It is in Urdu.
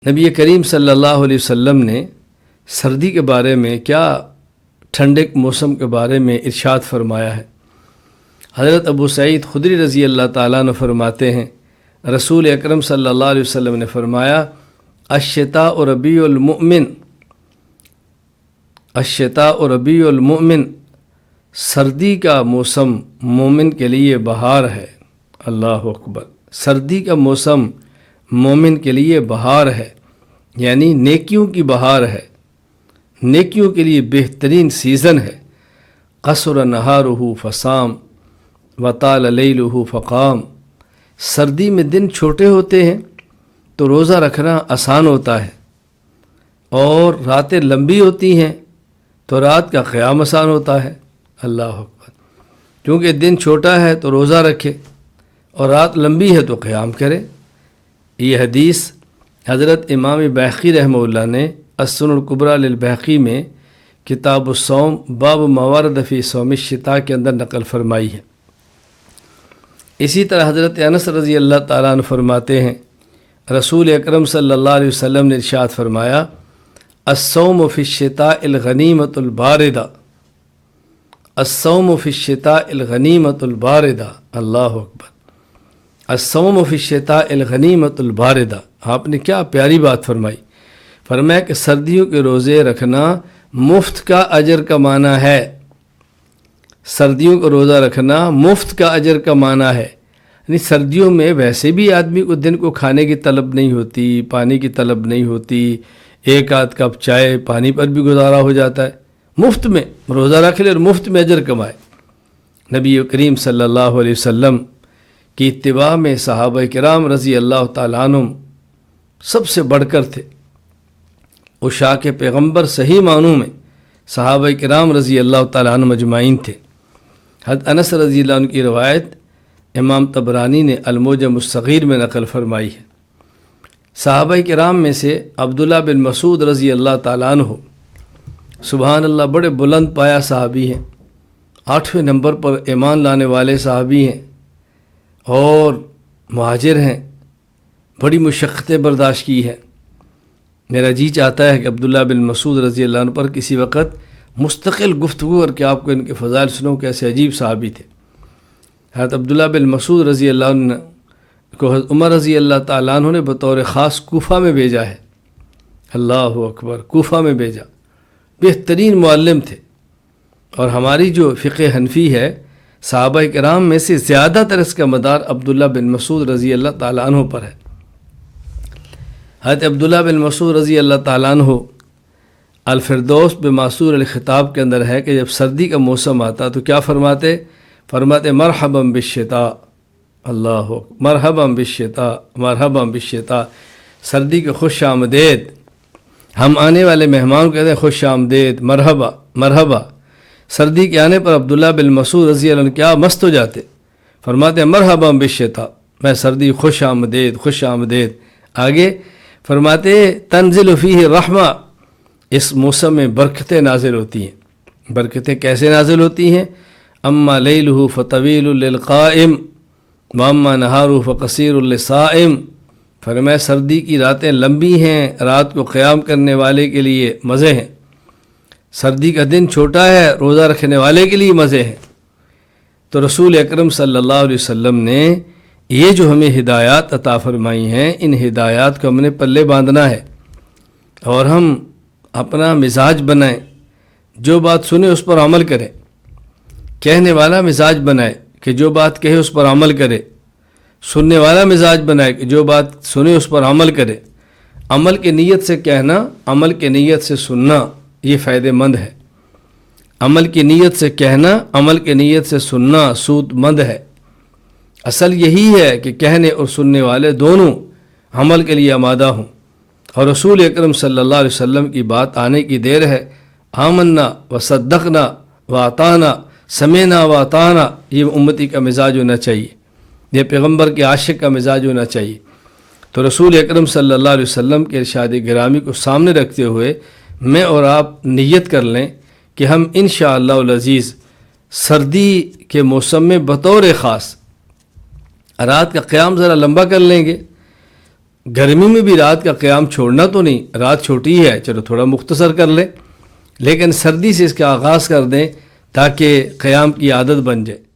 نبی کریم صلی اللہ علیہ وسلم نے سردی کے بارے میں کیا ٹھنڈے موسم کے بارے میں ارشاد فرمایا ہے۔ حضرت ابو سعید خدری رضی اللہ تعالیٰ عنہ فرماتے ہیں، رسول اکرم صلی اللہ علیہ وسلم نے فرمایا، الشتاء ربیع المؤمن، الشتاء ربیع المؤمن، سردی کا موسم مومن کے لیے بہار ہے۔ اللہ اکبر، سردی کا موسم مومن کے لیے بہار ہے، یعنی نیکیوں کی بہار ہے، نیکیوں کے لیے بہترین سیزن ہے۔ قصر نہارہ فصام وطال لیلہ فقام، سردی میں دن چھوٹے ہوتے ہیں تو روزہ رکھنا آسان ہوتا ہے، اور راتیں لمبی ہوتی ہیں تو رات کا قیام آسان ہوتا ہے۔ اللہ اکبر، کیونکہ دن چھوٹا ہے تو روزہ رکھے اور رات لمبی ہے تو قیام کرے۔ یہ حدیث حضرت امام بیہقی رحمہ اللہ نے السنن الکبریٰ للبیہقی میں کتاب الصوم باب ما ورد فی صوم الشتاء کے اندر نقل فرمائی ہے۔ اسی طرح حضرت انس رضی اللہ تعالیٰ عنہ فرماتے ہیں، رسول اکرم صلی اللہ علیہ وسلم نے ارشاد فرمایا، الصوم فی الشتاء الغنیمۃ الباردہ، الصوم فی الشتاء الغنیمۃ الباردہ۔ اللہ اکبر، الصوم فی الشتاء الغنیمۃ الباردہ، آپ نے کیا پیاری بات فرمائی۔ فرمایا کہ سردیوں کے روزے رکھنا مفت کا اجر کمانا ہے، سردیوں کا روزہ رکھنا مفت کا اجر کمانا ہے۔ یعنی سردیوں میں ویسے بھی آدمی کو دن کو کھانے کی طلب نہیں ہوتی، پانی کی طلب نہیں ہوتی، ایک آدھ کپ چائے پانی پر بھی گزارا ہو جاتا ہے، مفت میں روزہ رکھ لے اور مفت میں اجر کمائے۔ نبی کریم صلی اللہ علیہ وسلم کی اتباع میں صحابہ کرام رضی اللہ تعالیٰ عنہ سب سے بڑھ کر تھے، عشاق پیغمبر صحیح معنوں میں صحابہ کرام رضی اللہ تعالیٰ عنہ مجمعین تھے۔ حضرت انس رضی اللہ عنہ کی روایت امام طبرانی نے المعجم الصغیر میں نقل فرمائی ہے۔ صحابہ کرام میں سے عبداللہ بن مسعود رضی اللہ تعالیٰ عنہ، سبحان اللہ، بڑے بلند پایا صحابی ہیں، 8ویں نمبر پر ایمان لانے والے صحابی ہیں اور مہاجر ہیں، بڑی مشقتیں برداشت کی ہیں۔ میرا جی چاہتا ہے کہ عبداللہ بن مسعود رضی اللہ عنہ پر کسی وقت مستقل گفتگو کر کے آپ کو ان کے فضائل سنوں، کیسے عجیب صحابی تھے۔ حضرت عبداللہ بن مسعود رضی اللہ عنہ کو حضرت عمر رضی اللہ تعالیٰ عنہ نے بطور خاص کوفہ میں بھیجا ہے۔ اللہ اکبر، کوفہ میں بھیجا، بہترین معلم تھے۔ اور ہماری جو فقہ حنفی ہے، صحابہ کرام میں سے زیادہ تر اس کا مدار عبداللہ بن مسعود رضی اللہ تعالیٰ عنہ پر ہے۔ حضرت عبداللہ بن مسعود رضی اللہ تعالیٰ عنہ الفردوس بماسور الخطاب کے اندر ہے کہ جب سردی کا موسم آتا تو کیا فرماتے؟ فرماتے مرحبا بالشتاء، اللہ مرحبا بالشتاء، مرحبا بالشتاء، سردی کے خوش آمدید۔ ہم آنے والے مہمان کہتے ہیں خوش آمدید، مرحبا مرحبا۔ سردی کے آنے پر عبداللہ بن مسعود رضی اللہ عنہ کیا مست ہو جاتے، فرماتے ہیں مرحبا بالشتاء، میں سردی خوش آمدید خوش آمدید۔ آگے فرماتے تنزل فیہ رحمہ، اس موسم میں برکتیں نازل ہوتی ہیں۔ برکتیں کیسے نازل ہوتی ہیں؟ اما لیلہ فطویل للقائم واما نہارہ فقصیر للصائم۔ فرمایا سردی کی راتیں لمبی ہیں، رات کو قیام کرنے والے کے لیے مزے ہیں، سردی کا دن چھوٹا ہے، روزہ رکھنے والے کے لیے مزے ہیں۔ تو رسول اکرم صلی اللہ علیہ وسلم نے یہ جو ہمیں ہدایات عطا فرمائی ہیں، ان ہدایات کو ہم نے پلے باندھنا ہے اور ہم اپنا مزاج بنائیں، جو بات سنیں اس پر عمل کریں، کہنے والا مزاج بنائے کہ جو بات کہے اس پر عمل کرے، سننے والا مزاج بنائے کہ جو بات سنے اس پر عمل کرے۔ عمل کی نیت سے کہنا، عمل کی نیت سے سننا، یہ فائدہ مند ہے۔ عمل کی نیت سے کہنا، عمل کی نیت سے سننا سود مند ہے۔ اصل یہی ہے کہ کہنے اور سننے والے دونوں عمل کے لیے آمادہ ہوں، اور رسول اکرم صلی اللہ علیہ وسلم کی بات آنے کی دیر ہے۔ آمنا و صدقنا و اطعنا، سمعنا و اطعنا، یہ امتی کا مزاج ہونا چاہیے، یہ پیغمبر کے عاشق کا مزاج ہونا چاہیے۔ تو رسول اکرم صلی اللہ علیہ وسلم کے ارشاد گرامی کو سامنے رکھتے ہوئے میں اور آپ نیت کر لیں کہ ہم انشاءاللہ العزیز سردی کے موسم میں بطور خاص رات کا قیام ذرا لمبا کر لیں گے، گرمی میں بھی رات کا قیام چھوڑنا تو نہیں، رات چھوٹی ہے چلو تھوڑا مختصر کر لیں، لیکن سردی سے اس کا آغاز کر دیں تاکہ قیام کی عادت بن جائے۔